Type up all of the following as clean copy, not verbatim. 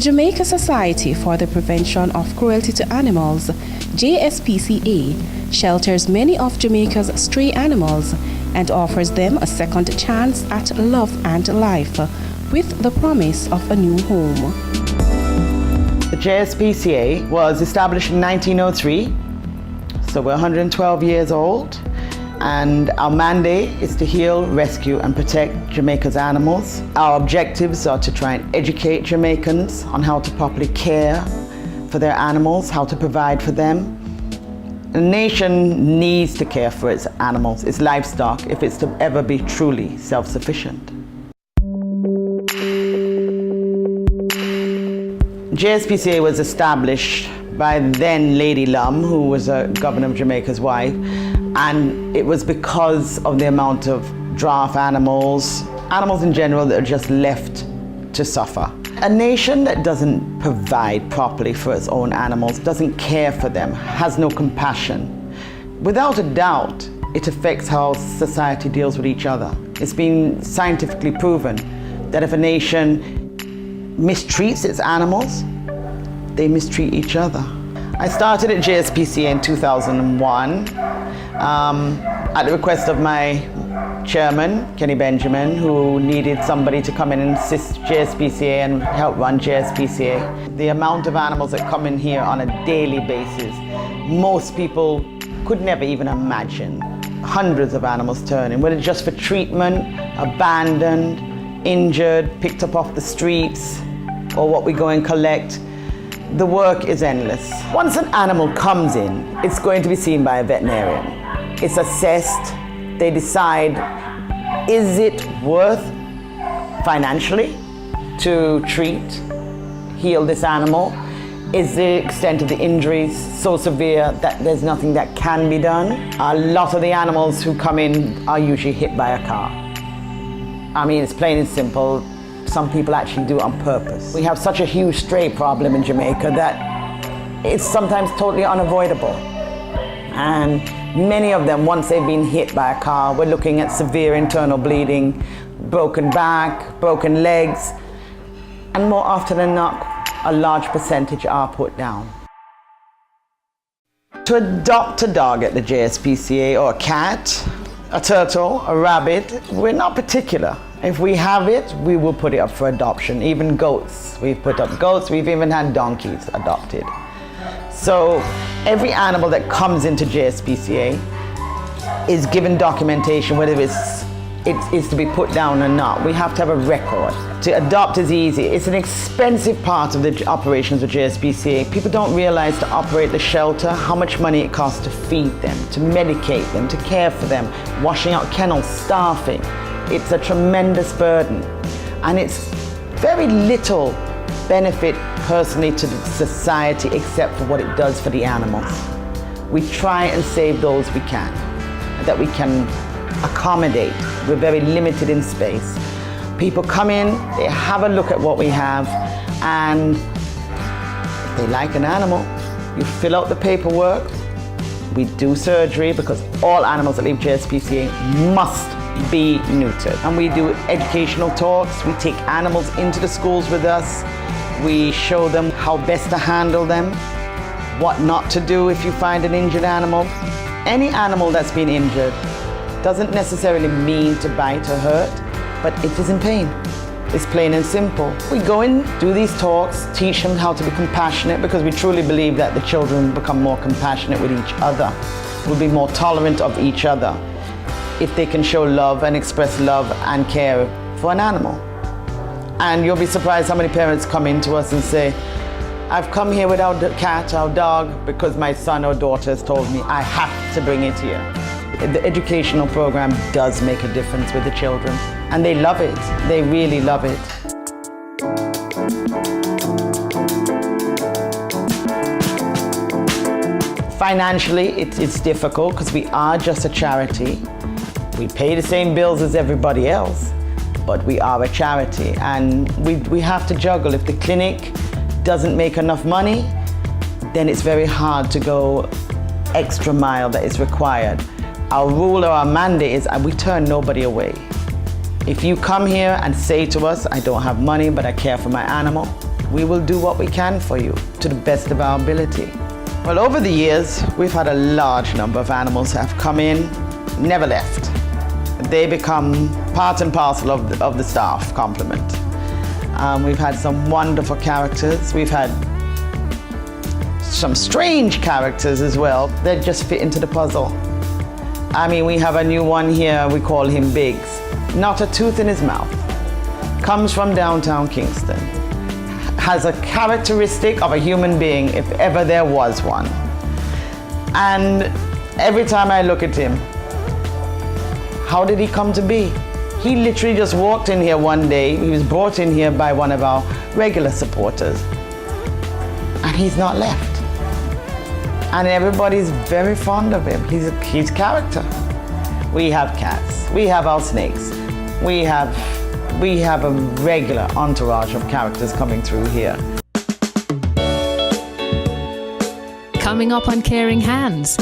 Jamaica Society for the Prevention of Cruelty to Animals, JSPCA, shelters many of Jamaica's stray animals and offers them a second chance at love and life with the promise of a new home. The JSPCA was established in 1903, so we're 112 years old, and our mandate is to heal, rescue and protect Jamaica's animals. Our objectives are to try and educate Jamaicans on how to properly care for their animals, how to provide for them. A nation needs to care for its animals, its livestock, if it's to ever be truly self-sufficient. JSPCA was established by then Lady Lum, who was a governor of Jamaica's wife, and it was because of the amount of draft animals in general that are just left to suffer. A nation that doesn't provide properly for its own animals, doesn't care for them, has no compassion, without a doubt, it affects how society deals with each other. It's been scientifically proven that if a nation mistreats its animals, they mistreat each other. I started at JSPCA in 2001 at the request of my chairman, Kenny Benjamin, who needed somebody to come in and assist JSPCA and help run JSPCA. The amount of animals that come in here on a daily basis, most people could never even imagine. Hundreds of animals turn in, whether it's just for treatment, abandoned, injured, picked up off the streets, or what we go and collect. The work is endless. Once an animal comes in, it's going to be seen by a veterinarian. It's assessed. They decide, is it worth financially to treat, heal this animal? Is the extent of the injuries so severe that there's nothing that can be done? A lot of the animals who come in are usually hit by a car. I mean, it's plain and simple. Some people actually do it on purpose. We have such a huge stray problem in Jamaica that it's sometimes totally unavoidable. And many of them, once they've been hit by a car, we're looking at severe internal bleeding, broken back, broken legs, and more often than not, a large percentage are put down. To adopt a dog at the JSPCA, or a cat, a turtle, a rabbit, we're not particular. If we have it, we will put it up for adoption. Even goats. We've put up goats, we've even had donkeys adopted. So every animal that comes into JSPCA is given documentation, whether it is to be put down or not. We have to have a record. To adopt is easy. It's an expensive part of the operations of JSPCA. People don't realize to operate the shelter, how much money it costs to feed them, to medicate them, to care for them, washing out kennels, staffing. It's a tremendous burden, and it's very little benefit personally to the society except for what it does for the animals. We try and save those we can, that we can accommodate. We're very limited in space. People come in, they have a look at what we have, and if they like an animal, you fill out the paperwork. We do surgery because all animals that leave JSPCA must be neutered. And we do educational talks. We take animals into the schools with us. We show them how best to handle them, what not to do if you find an injured animal. Any animal that's been injured doesn't necessarily mean to bite or hurt, but it is in pain. It's plain and simple. We go in, do these talks, teach them how to be compassionate, because we truly believe that the children become more compassionate with each other, will be more tolerant of each other if they can show love and express love and care for an animal. And you'll be surprised how many parents come in to us and say, I've come here without the cat or dog because my son or daughter has told me I have to bring it here. The educational program does make a difference with the children, and they love it. They really love it. Financially, it's difficult because we are just a charity. We pay the same bills as everybody else, but we are a charity, and we have to juggle. If the clinic doesn't make enough money, then it's very hard to go extra mile that is required. Our rule or our mandate is we turn nobody away. If you come here and say to us, I don't have money, but I care for my animal, we will do what we can for you to the best of our ability. Well, over the years, we've had a large number of animals have come in, never left. They become part and parcel of the staff complement. We've had some wonderful characters. We've had some strange characters as well that just fit into the puzzle. I mean, we have a new one here, we call him Biggs. Not a tooth in his mouth. Comes from downtown Kingston. Has a characteristic of a human being, if ever there was one. And every time I look at him, how did he come to be? He literally just walked in here one day. He was brought in here by one of our regular supporters. And he's not left. And everybody's very fond of him. He's character. We have cats. We have our snakes. We have a regular entourage of characters coming through here. Coming up on Caring Hands.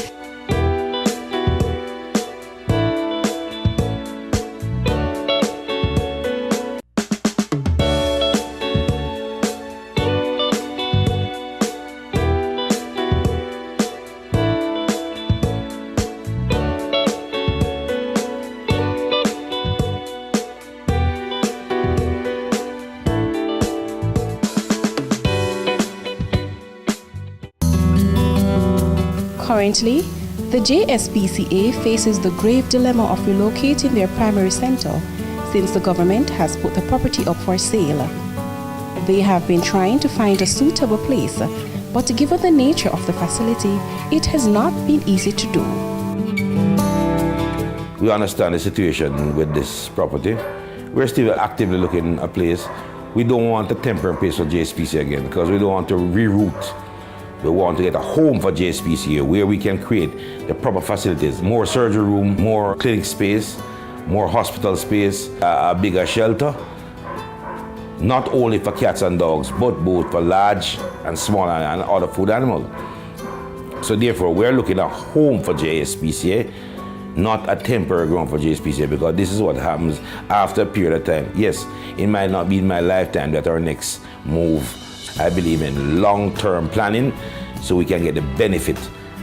Currently, the JSPCA faces the grave dilemma of relocating their primary center since the government has put the property up for sale. They have been trying to find a suitable place, but given the nature of the facility, it has not been easy to do. We understand the situation with this property. We're still actively looking at a place. We don't want a temporary place for JSPCA again because we don't want to reroute. We want to get a home for JSPCA where we can create the proper facilities, more surgery room, more clinic space, more hospital space, a bigger shelter, not only for cats and dogs, but both for large and small and other food animals. So therefore, we're looking at a home for JSPCA, not a temporary ground for JSPCA, because this is what happens after a period of time. Yes, it might not be in my lifetime that our next move. I believe in long-term planning so we can get the benefit.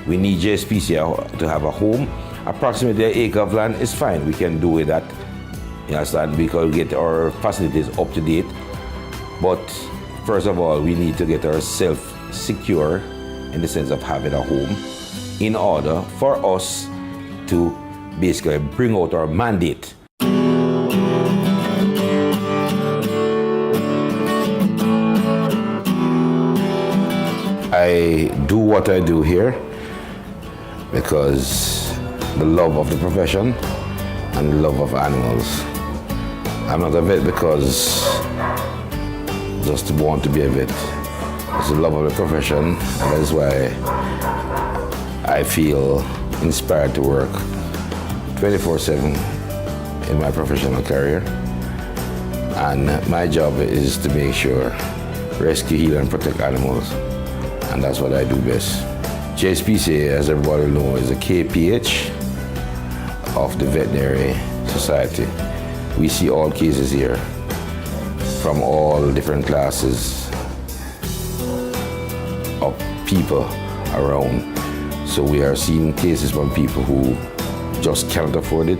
We need JSPCA to have a home. Approximately an acre of land is fine. We can do with that. You understand? Because we get our facilities up to date. But first of all, we need to get ourselves secure in the sense of having a home in order for us to basically bring out our mandate. I do what I do here because the love of the profession and the love of animals. I'm not a vet because just want to be a vet. It's the love of the profession, and that's why I feel inspired to work 24/7 in my professional career. And my job is to make sure rescue, heal, and protect animals. And that's what I do best. JSPCA, as everybody knows, is a KPH of the Veterinary Society. We see all cases here from all different classes of people around. So we are seeing cases from people who just cannot afford it,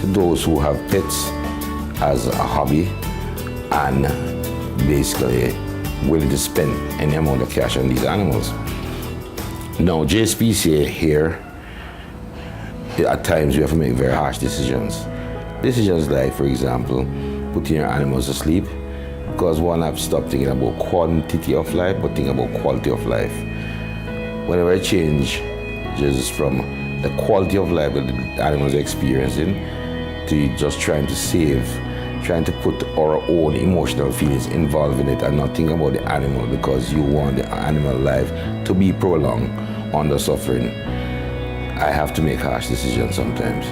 to those who have pets as a hobby and basically willing to spend any amount of cash on these animals. Now, JSPCA here, at times we have to make very harsh decisions. Decisions like, for example, putting your animals to sleep, because one, I've stopped thinking about quantity of life, but thinking about quality of life. Whenever I change just from the quality of life that the animals are experiencing to just trying to save, trying to put our own emotional feelings involved in it and not think about the animal because you want the animal life to be prolonged under suffering. I have to make harsh decisions sometimes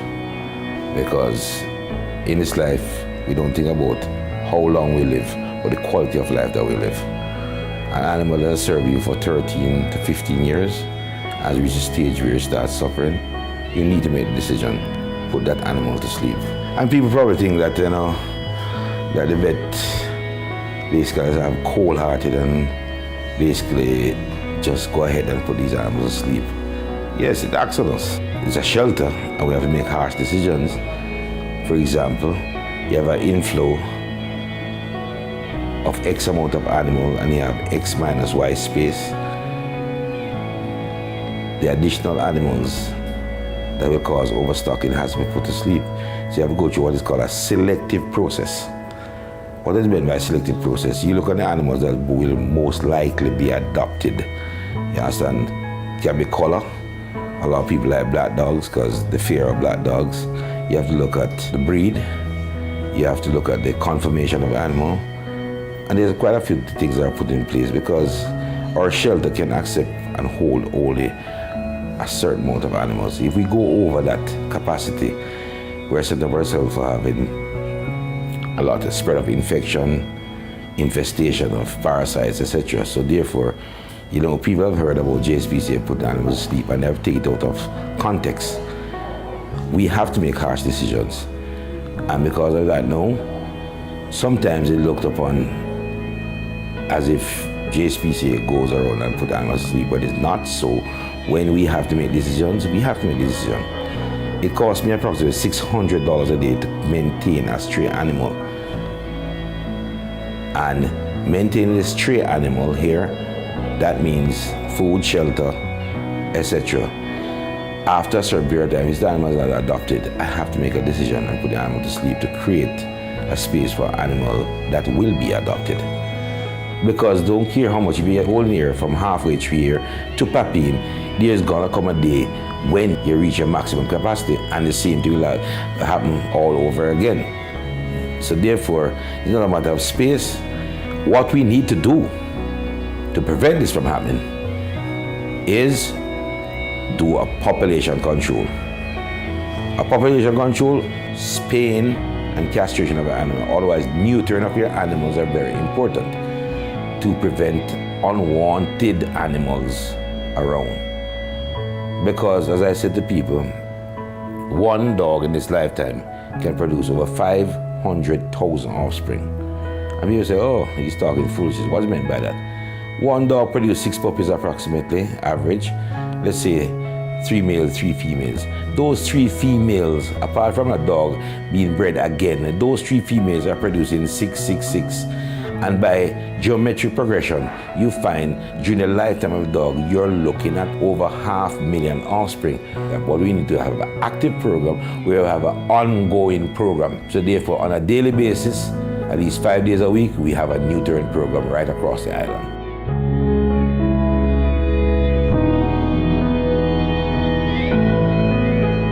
because in this life, we don't think about how long we live, but the quality of life that we live. An animal that serves you for 13 to 15 years, as we reach a stage where you start suffering, you need to make the decision, put that animal to sleep. And people probably think that, that the vet basically I'm cold-hearted and basically just go ahead and put these animals to sleep. Yes, it acts on us. It's a shelter and we have to make harsh decisions. For example, you have an inflow of X amount of animal and you have X minus Y space. The additional animals that will cause overstocking has to be put to sleep. So you have to go through what is called a selective process. What is meant by selective process? You look at the animals that will most likely be adopted. You understand? It can be color. A lot of people like black dogs because the fear of black dogs. You have to look at the breed. You have to look at the conformation of the animal. And there's quite a few things that are put in place because our shelter can accept and hold only a certain amount of animals. If we go over that capacity, we're setting up ourselves for having a lot of spread of infection, infestation of parasites, etc. So therefore, you know, people have heard about JSPCA putting animals to sleep and they have taken it out of context. We have to make harsh decisions. And because of that now, sometimes it's looked upon as if JSPCA goes around and put animals to sleep, but it's not so. When we have to make decisions, we have to make the decision. It costs me approximately $600 a day to maintain a stray animal. And maintaining a stray animal here, that means food, shelter, etc. After a certain period of time, if the animals are adopted, I have to make a decision and put the animal to sleep to create a space for an animal that will be adopted. Because don't care how much you be holding here from halfway through here to Papine, there's gonna come a day when you reach your maximum capacity and the same thing will happen all over again. So therefore, it's not a matter of space. What we need to do to prevent this from happening is do a population control. A population control, spaying and castration of an animal. Otherwise, neutering of your animals are very important to prevent unwanted animals around. Because as I said to people, one dog in this lifetime can produce over 500,000 offspring. And people say, oh, he's talking foolishness. What's meant by that? One dog produces 6 puppies approximately, average. Let's say 3 males, 3 females. Those 3 females, apart from a dog being bred again, those 3 females are producing 6, 6, 6. And by geometric progression, you find during the lifetime of a dog, you're looking at over 500,000 offspring. But we need to have an active program where we have an ongoing program. So therefore, on a daily basis, at least 5 days a week, we have a neutering program right across the island.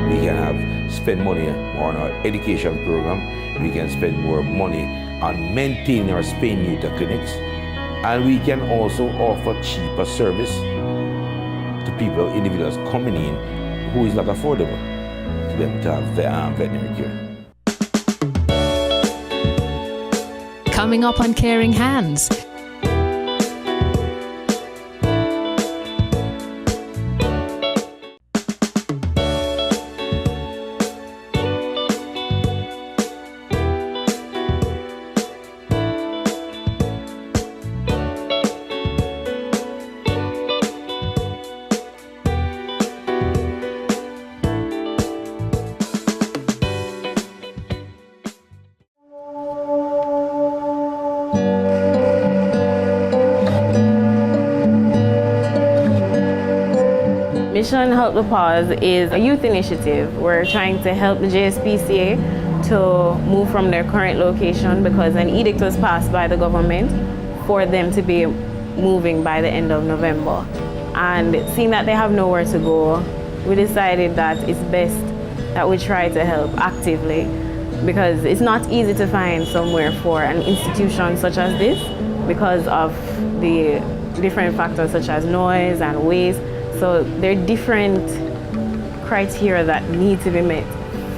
We can spend money on our education program. We can spend more money on maintaining our spay neuter clinics, and we can also offer cheaper service to people, individuals coming in who is not affordable to them to have veterinary care. Coming up on Caring Hands. Mission Help the Paws is a youth initiative. We're trying to help the JSPCA to move from their current location because an edict was passed by the government for them to be moving by the end of November. And seeing that they have nowhere to go, we decided that it's best that we try to help actively because it's not easy to find somewhere for an institution such as this because of the different factors such as noise and waste. So there are different criteria that need to be met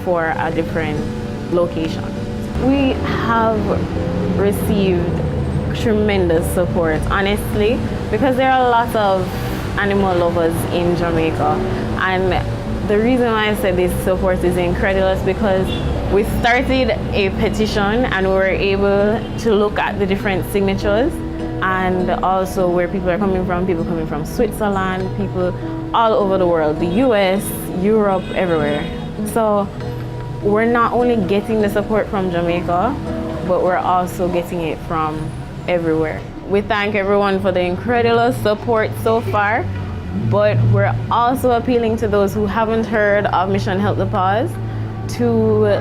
for a different location. We have received tremendous support, honestly, because there are a lot of animal lovers in Jamaica. And the reason why I said this support is incredible is because We started a petition and we were able to look at the different signatures and also where people are coming from, people coming from Switzerland, people all over the world, the US, Europe, everywhere. So we're not only getting the support from Jamaica, but we're also getting it from everywhere. We thank everyone for the incredible support so far, but we're also appealing to those who haven't heard of Mission Help the Paws to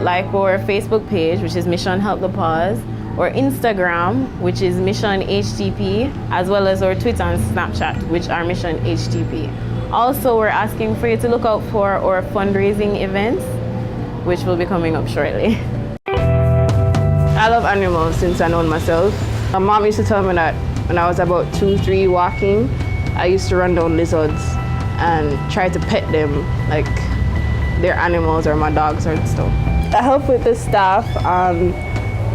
like our Facebook page, which is Mission Help the Paws, or Instagram, which is Mission HTP, as well as our Twitter and Snapchat, which are Mission HTP. Also, we're asking for you to look out for our fundraising events, which will be coming up shortly. I love animals since I know myself. My mom used to tell me that when I was about 2, 3 walking, I used to run down lizards and try to pet them like they're animals or my dogs or stuff. I help with the staff,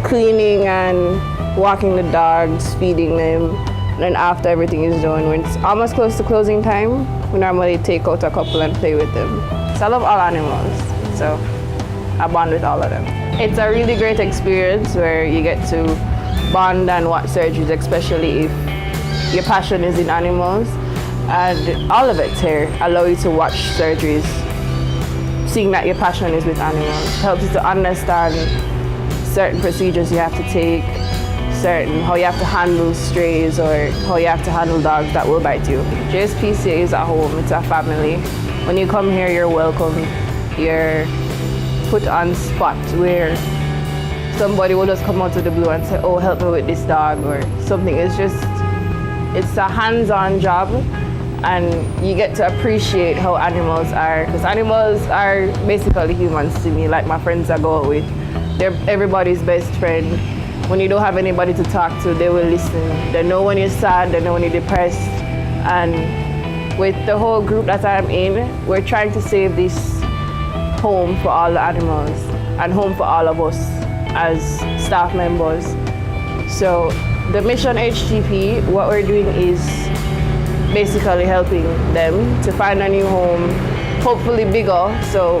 cleaning and walking the dogs, feeding them. And then after everything is done, when it's almost close to closing time, we normally take out a couple and play with them. So I love all animals, so I bond with all of them. It's a really great experience where you get to bond and watch surgeries, especially if your passion is in animals. And all of it here allow you to watch surgeries, seeing that your passion is with animals. It helps you to understand certain procedures you have to take, how you have to handle strays or how you have to handle dogs that will bite you. JSPCA is a home, it's a family. When you come here, you're welcome. You're put on spot where somebody will just come out of the blue and say, oh, help me with this dog or something. It's a hands-on job, and you get to appreciate how animals are, because animals are basically humans to me, like my friends I go out with. They're everybody's best friend. When you don't have anybody to talk to, they will listen. They know when you're sad, they know when you're depressed. And with the whole group that I'm in, we're trying to save this home for all the animals and home for all of us as staff members. So the Mission HTP, what we're doing is basically helping them to find a new home, hopefully bigger, so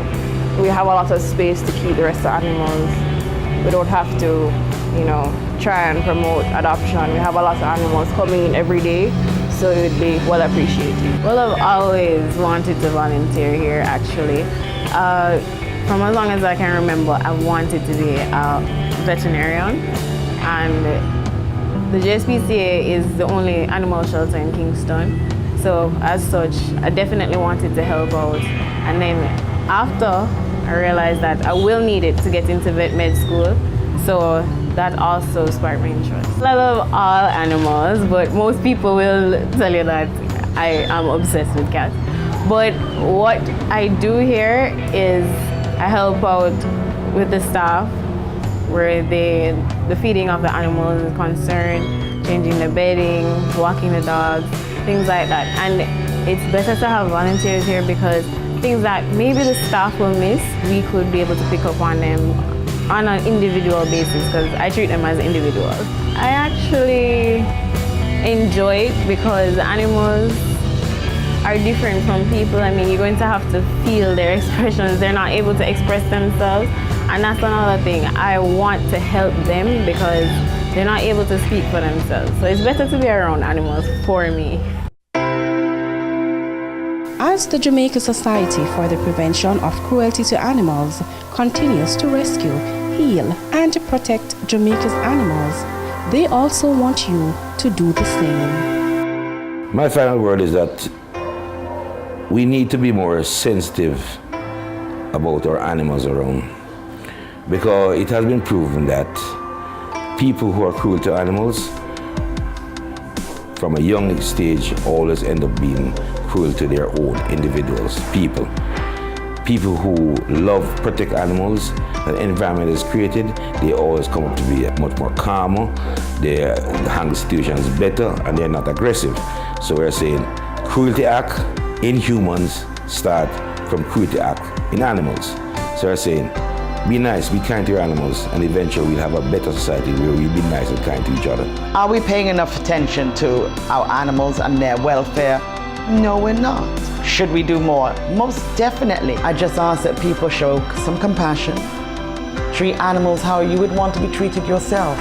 we have a lot of space to keep the rest of the animals. We don't have to, try and promote adoption. We have a lot of animals coming in every day, so it would be well appreciated. Well, I've always wanted to volunteer here, actually. From as long as I can remember, I wanted to be a veterinarian, and the JSPCA is the only animal shelter in Kingston. So as such, I definitely wanted to help out. And then after, I realized that I will need it to get into vet med school. So that also sparked my interest. I love all animals, but most people will tell you that I am obsessed with cats. But what I do here is I help out with the staff where the feeding of the animals is concerned, changing the bedding, walking the dogs, things like that. And it's better to have volunteers here because things that maybe the staff will miss, we could be able to pick up on them on an individual basis because I treat them as individuals. I actually enjoy it because animals are different from people. I mean, you're going to have to feel their expressions. They're not able to express themselves. And that's another thing. I want to help them because they're not able to speak for themselves. So it's better to be around animals for me. As the Jamaica Society for the Prevention of Cruelty to Animals continues to rescue, heal, and protect Jamaica's animals, they also want you to do the same. My final word is that we need to be more sensitive about our animals around, because it has been proven that people who are cruel to animals from a young stage always end up being cruel to their own individuals, people. People who love, protect animals, the environment is created, they always come up to be much more calmer, they handle situations better, and they're not aggressive. So we're saying cruelty act in humans start from cruelty act in animals. So we're saying be nice, be kind to your animals, and eventually we'll have a better society where we'll be nice and kind to each other. Are we paying enough attention to our animals and their welfare? No, we're not. Should we do more? Most definitely. I just ask that people show some compassion, treat animals how you would want to be treated yourself.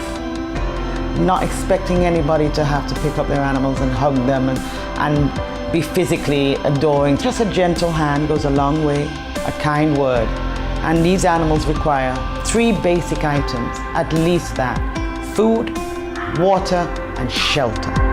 Not expecting anybody to have to pick up their animals and hug them and be physically adoring. Just a gentle hand goes a long way, a kind word. And these animals require 3 basic items, at least that: food, water, and shelter.